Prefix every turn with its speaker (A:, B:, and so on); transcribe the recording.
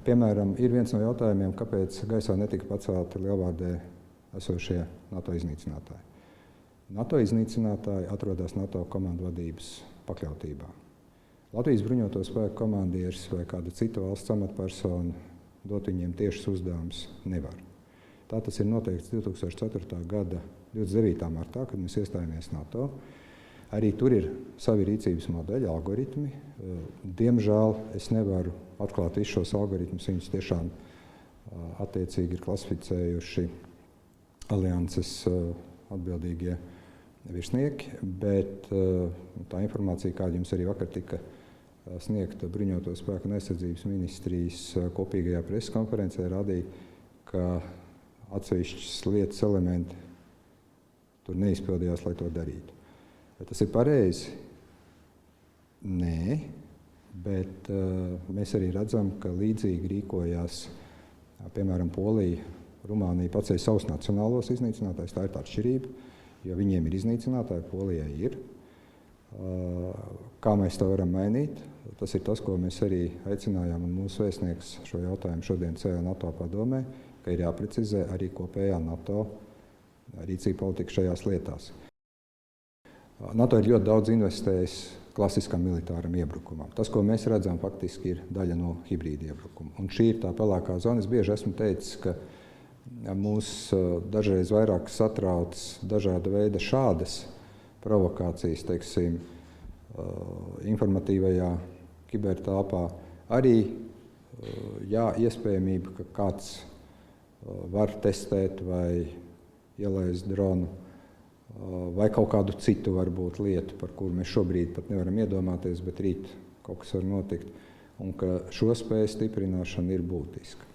A: Piemēram, ir viens no jautājumiem, kāpēc gaisā netika pacelti lielvārdē esošie NATO iznīcinātāji. NATO iznīcinātāji atrodas NATO komandu vadības pakļautībā. Latvijas bruņoto spēku komandieris vai kāda cita valsts amatpersona dot viņiem tiešus uzdevumus nevar. Tā tas ir noteikts 2004. gada 29. martā, kad mēs iestājāmies NATO. Arī tur ir savi rīcības modeļi, algoritmi. Diemžēl es nevaru atklāt visus šos algoritmus, viņus tiešām attiecīgi ir klasificējuši alianses atbildīgie virsnieki, bet tā informācija, kāda jums arī vakar tika sniegta Bruņoto spēku un aizsardzības ministrijas kopīgajā preses konferencē, rādīja, ka atsevišķas lietas elementi tur neizpildījās, lai to darītu. Vai tas ir pareizi? Nē, bet mēs arī redzam, ka līdzīgi rīkojās, piemēram, Polija, Rumānija paceļ savus nacionālos iznīcinātājus. Tā ir tā atšķirība, jo viņiem ir iznīcinātāji, Polijai ir. Kā mēs to varam mainīt? Tas ir tas, ko mēs arī aicinājām, un mūsu vēstnieks šo jautājumu šodien cēla NATO padomē, ka ir jāprecizē arī kopējā NATO rīcība politika šajās lietās. NATO ir ļoti daudz investējis klasiskam militāram iebrukumam. Tas, ko mēs redzam, faktiski ir daļa no hibrīda iebrukuma. Un šī ir tā pelēkā zona. Es bieži esmu teicis, ka mūs dažreiz vairāk satrauc dažāda veida šādas provokācijas, teiksim, informatīvajā kibertelpā. Arī iespējamība, ka kāds var testēt vai ielaist dronu vai kaut kādu citu varbūt lietu, par kuru mēs šobrīd pat nevaram iedomāties, bet rīt kaut kas var notikt, un ka šo spēju stiprināšana ir būtiska.